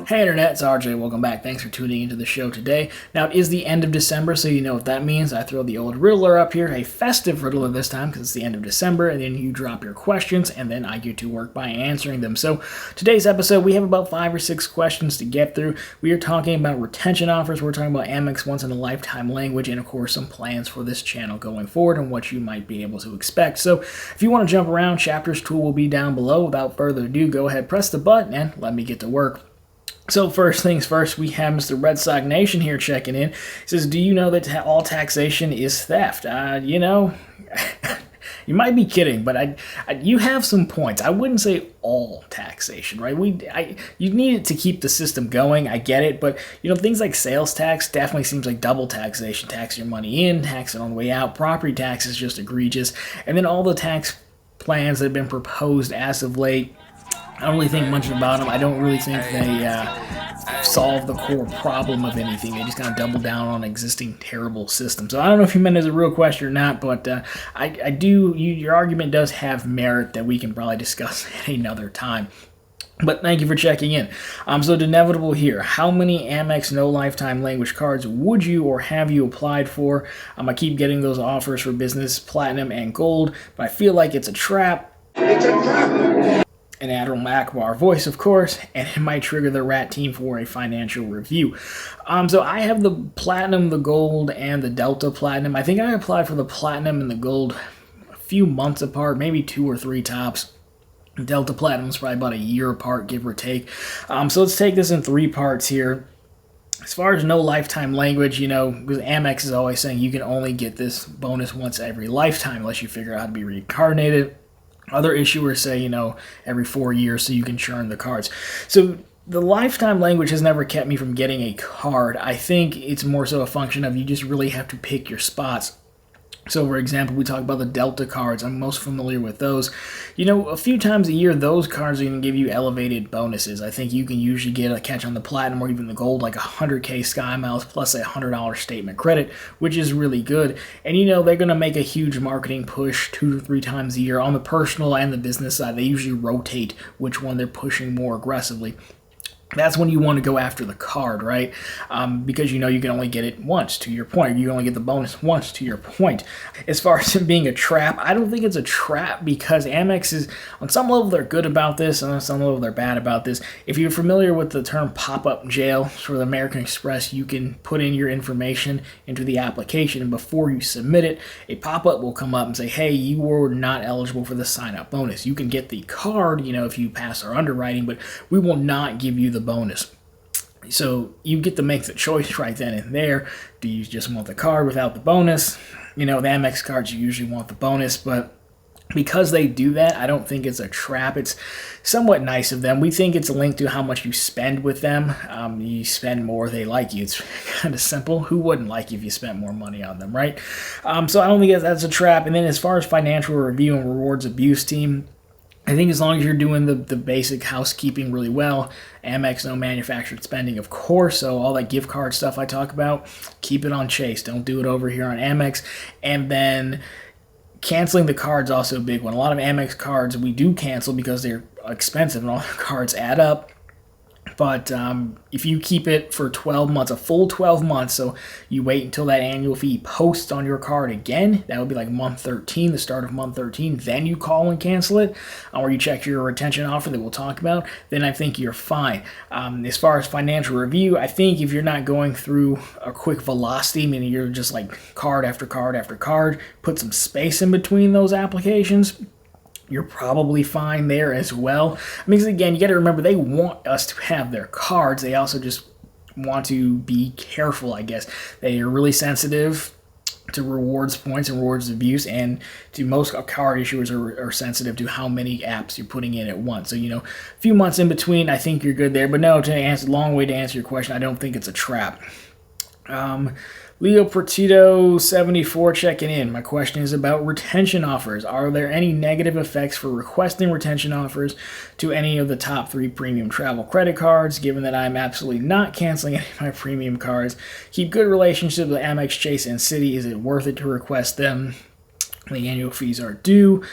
Hey Internet, it's RJ. Welcome back. Thanks for tuning into the show today. Now, it is the end of December, so you know what that means. I throw the old riddler up here, a festive riddler this time because it's the end of December, and then you drop your questions, and then I get to work by answering them. So, today's episode, we have about 5 or 6 questions to get through. We are talking about retention offers, we're talking about Amex once-in-a-lifetime language, and of course, some plans for this channel going forward and what you might be able to expect. So, if you want to jump around, Chapters tool will be down below. Without further ado, go ahead, press the button, and let me get to work. So first things first, we have Mr. Red Sox Nation here checking in. He says, do you know that all taxation is theft? You might be kidding, but you have some points. I wouldn't say all taxation, right? You need it to keep the system going. I get it, but things like sales tax definitely seems like double taxation. Tax your money in, tax it on the way out. Property tax is just egregious, and then all the tax plans that have been proposed as of late. I don't really think much about them. I don't really think they solve the core problem of anything. They just kind of double down on existing terrible systems. So I don't know if you meant it as a real question or not, but I do. Your argument does have merit that we can probably discuss at another time. But thank you for checking in. So the inevitable here. How many Amex no lifetime language cards would you or have you applied for? I keep getting those offers for business, platinum, and gold, but I feel like it's a trap. It's a trap! An Admiral Akbar voice, of course, and it might trigger the rat team for a financial review. So I have the Platinum, the Gold, and the Delta Platinum. I think I applied for the Platinum and the Gold a few months apart, maybe 2 or 3 tops. Delta Platinum is probably about a year apart, give or take. So let's take this in 3 parts here. As far as no lifetime language, because Amex is always saying you can only get this bonus once every lifetime unless you figure out how to be reincarnated. Other issuers say, every 4 years so you can churn the cards. So the lifetime language has never kept me from getting a card. I think it's more so a function of you just really have to pick your spots. So, for example, we talk about the Delta cards. I'm most familiar with those. A few times a year, those cards are going to give you elevated bonuses. I think you can usually get a catch on the Platinum or even the Gold, like 100K Sky Miles plus a $100 statement credit, which is really good. And, they're going to make a huge marketing push 2 to 3 times a year on the personal and the business side. They usually rotate which one they're pushing more aggressively. That's when you want to go after the card, right? Because you can only get it once, to your point. You can only get the bonus once, to your point. As far as it being a trap, I don't think it's a trap because Amex is, on some level, they're good about this, and on some level, they're bad about this. If you're familiar with the term pop-up jail for the American Express, you can put in your information into the application, and before you submit it, a pop-up will come up and say, hey, you were not eligible for the sign-up bonus. You can get the card, if you pass our underwriting, but we will not give you the bonus. So you get to make the choice right then and there. Do you just want the card without the bonus? The Amex cards, you usually want the bonus, but because they do that, I don't think it's a trap. It's somewhat nice of them. We think it's linked to how much you spend with them. You spend more, they like you. It's kind of simple. Who wouldn't like you if you spent more money on them, right? So I don't think that's a trap. And then as far as financial review and rewards abuse team, I think as long as you're doing the basic housekeeping really well, Amex, no manufactured spending, of course, so all that gift card stuff I talk about, keep it on Chase. Don't do it over here on Amex. And then canceling the cards also a big one. A lot of Amex cards we do cancel because they're expensive and all the cards add up. But if you keep it for 12 months, a full 12 months, so you wait until that annual fee posts on your card again, that would be like month 13, the start of month 13, then you call and cancel it, or you check your retention offer that we'll talk about, then I think you're fine. As far as financial review, I think if you're not going through a quick velocity, meaning you're just like card after card after card, put some space in between those applications, you're probably fine there as well. Because again, you got to remember, they want us to have their cards. They also just want to be careful, I guess. They are really sensitive to rewards points and rewards abuse, and to most card issuers are sensitive to how many apps you're putting in at once. So, a few months in between, I think you're good there. But no, long way to answer your question, I don't think it's a trap. Leo Pertito 74 checking in. My question is about retention offers. Are there any negative effects for requesting retention offers to any of the top 3 premium travel credit cards, given that I'm absolutely not canceling any of my premium cards? Keep good relationships with Amex, Chase, and Citi. Is it worth it to request them? The annual fees are due.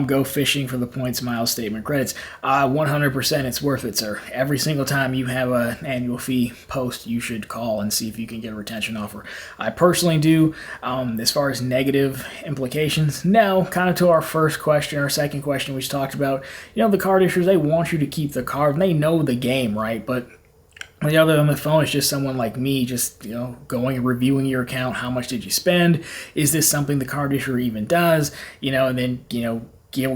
Go fishing for the points, miles, statement credits. 100% it's worth it, sir. Every single time you have an annual fee post, you should call and see if you can get a retention offer. I personally do. As far as negative implications, no. Kind of to our first question or second question we talked about, the card issuers, they want you to keep the card and they know the game, right? But the other on the phone is just someone like me, just going and reviewing your account. How much did you spend? Is this something the card issuer even does? And then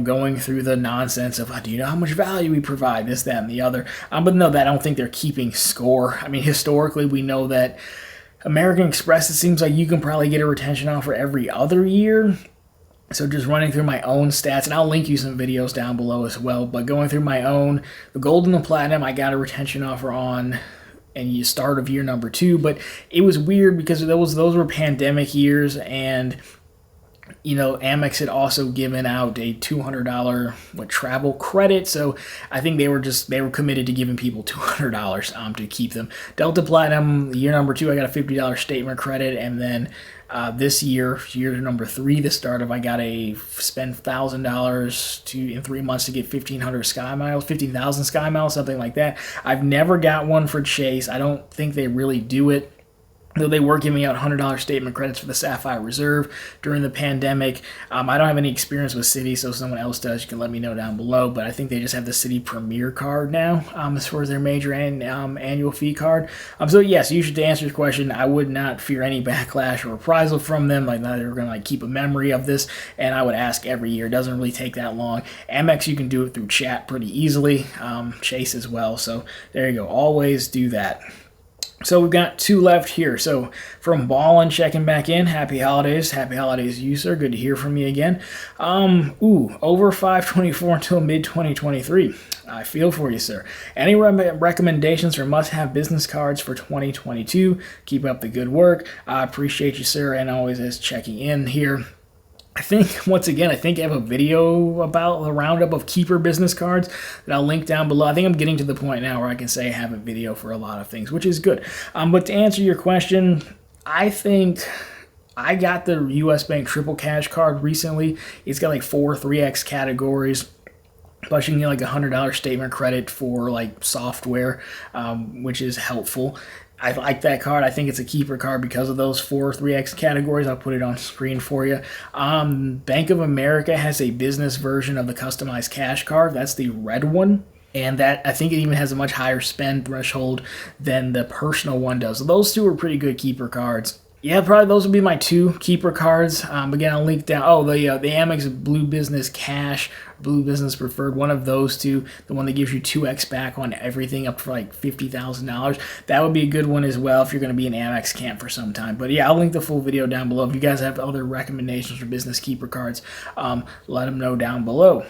going through the nonsense of, do you know how much value we provide? This, that, and the other. But no, that I don't think they're keeping score. I mean, historically, we know that American Express, it seems like you can probably get a retention offer every other year. So just running through my own stats, and I'll link you some videos down below as well, but going through my own, the gold and the platinum, I got a retention offer on and you start of year number 2, but it was weird because those were pandemic years, and Amex had also given out a $200 travel credit, so I think they were committed to giving people $200 to keep them. Delta Platinum, year number 2, I got a $50 statement credit, and then this year number 3, the start of, I got spend $1,000 in 3 months to get 1,500 Sky Miles, 15,000 Sky Miles, something like that. I've never got one for Chase. I don't think they really do it. Though they were giving out $100 statement credits for the Sapphire Reserve during the pandemic. I don't have any experience with Citi, so if someone else does, you can let me know down below. But I think they just have the Citi Premier card now as far as their major annual fee card. So yes, to answer your question, I would not fear any backlash or reprisal from them. Like, they're going to keep a memory of this, and I would ask every year. It doesn't really take that long. Amex, you can do it through chat pretty easily. Chase as well. So there you go. Always do that. So we've got 2 left here. So from Ballin, checking back in. Happy holidays. Happy holidays to you, sir. Good to hear from you again. Over 524 until mid-2023. I feel for you, sir. Any recommendations for must-have business cards for 2022? Keep up the good work. I appreciate you, sir, and always as checking in here. I think, once again, I have a video about the roundup of keeper business cards that I'll link down below. I think I'm getting to the point now where I can say I have a video for a lot of things, which is good. But to answer your question, I think I got the U.S. Bank Triple Cash card recently. It's got like 4 3X categories. Plus, you can get like $100 statement credit for software, which is helpful. I like that card. I think it's a keeper card because of those 4 3X categories. I'll put it on screen for you. Bank of America has a business version of the customized cash card. That's the red one. And that, I think it even has a much higher spend threshold than the personal one does. So those 2 are pretty good keeper cards. Yeah, probably those would be my 2 keeper cards. Again, I'll link down. The Amex Blue Business Cash, Blue Business Preferred, one of those 2, the one that gives you 2x back on everything up to $50,000. That would be a good one as well if you're going to be in Amex camp for some time. But yeah, I'll link the full video down below. If you guys have other recommendations for business keeper cards, let them know down below.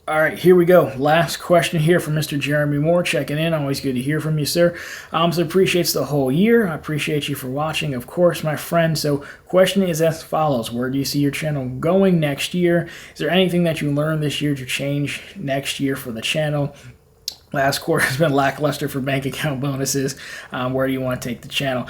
All right, here we go. Last question here from Mr. Jeremy Moore checking in. Always good to hear from you, sir. So appreciates the whole year. I appreciate you for watching, of course, my friend. So question is as follows. Where do you see your channel going next year? Is there anything that you learned this year to change next year for the channel? Last quarter has been lackluster for bank account bonuses. Where do you want to take the channel?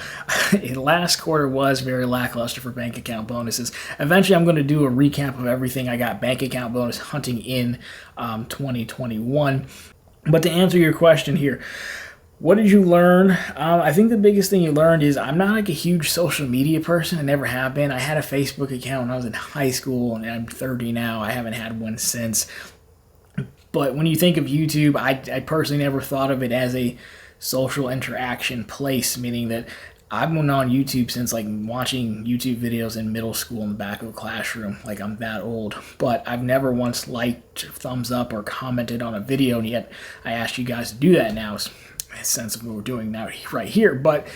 Last quarter was very lackluster for bank account bonuses. Eventually, I'm going to do a recap of everything I got bank account bonus hunting in 2021. But to answer your question here, what did you learn? I think the biggest thing you learned is I'm not a huge social media person. I never have been. I had a Facebook account when I was in high school, and I'm 30 now. I haven't had one since. But when you think of YouTube, I personally never thought of it as a social interaction place, meaning that I've been on YouTube since watching YouTube videos in middle school in the back of a classroom. I'm that old. But I've never once liked, thumbs up, or commented on a video, and yet I asked you guys to do that now. It's a sense of what we're doing now right here. But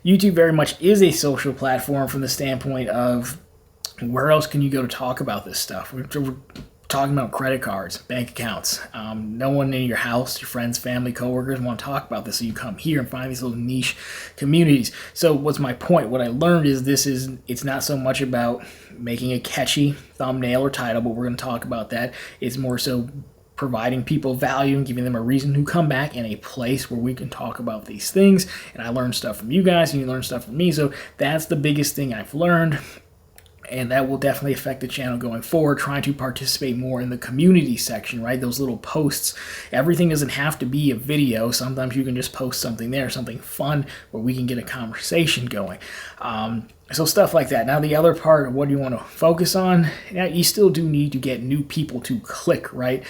YouTube very much is a social platform from the standpoint of where else can you go to talk about this stuff? We're talking about credit cards, bank accounts. No one in your house, your friends, family, coworkers want to talk about this, so you come here and find these little niche communities. So what's my point? What I learned is it's not so much about making a catchy thumbnail or title, but we're going to talk about that. It's more so providing people value and giving them a reason to come back in a place where we can talk about these things. And I learned stuff from you guys, and you learn stuff from me. So that's the biggest thing I've learned. and that will definitely affect the channel going forward, trying to participate more in the community section, right? Those little posts. Everything doesn't have to be a video. Sometimes you can just post something there, something fun where we can get a conversation going. So stuff like that. Now the other part of what you want to focus on, you still do need to get new people to click, right?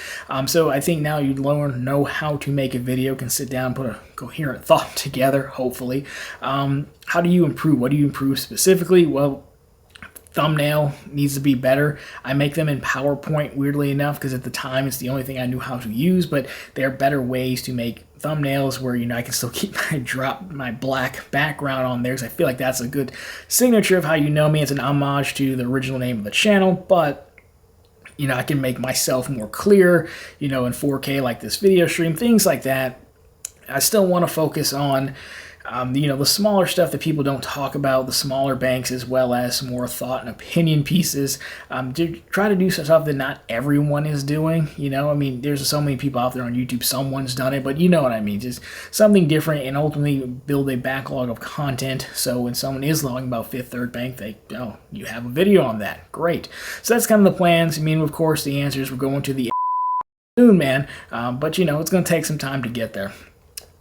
So I think now you know how to make a video, can sit down, put a coherent thought together, hopefully. How do you improve? What do you improve specifically? Well, thumbnail needs to be better. I make them in PowerPoint, weirdly enough, because at the time it's the only thing I knew how to use, but there are better ways to make thumbnails where, I can still keep my black background on there, because I feel like that's a good signature of how you know me. It's an homage to the original name of the channel, but I can make myself more clear, in 4K like this video stream, things like that. I still want to focus on the smaller stuff that people don't talk about, the smaller banks, as well as some more thought and opinion pieces. To try to do some stuff that not everyone is doing. There's so many people out there on YouTube. Someone's done it, but you know what I mean. Just something different, and ultimately build a backlog of content. So when someone is talking about Fifth Third Bank, you have a video on that. Great. So that's kind of the plans. Of course, the answers we're going to the soon, man. But it's going to take some time to get there.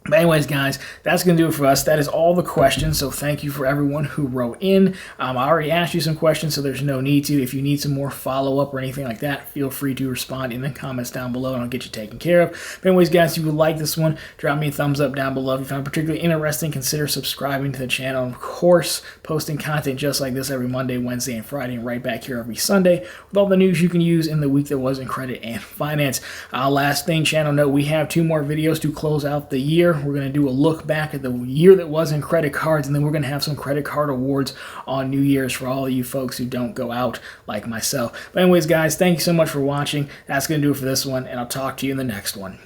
But anyways, guys, that's going to do it for us. That is all the questions, so thank you for everyone who wrote in. I already asked you some questions, so there's no need to. If you need some more follow-up or anything like that, feel free to respond in the comments down below, and I'll get you taken care of. But anyways, guys, if you would like this one, drop me a thumbs up down below. If you found it particularly interesting, consider subscribing to the channel. And of course, posting content just like this every Monday, Wednesday, and Friday, and right back here every Sunday with all the news you can use in the week that was in credit and finance. Last thing, channel note, we have 2 more videos to close out the year. We're going to do a look back at the year that was in credit cards, and then we're going to have some credit card awards on New Year's for all of you folks who don't go out like myself. But anyways, guys, thank you so much for watching. That's going to do it for this one, and I'll talk to you in the next one.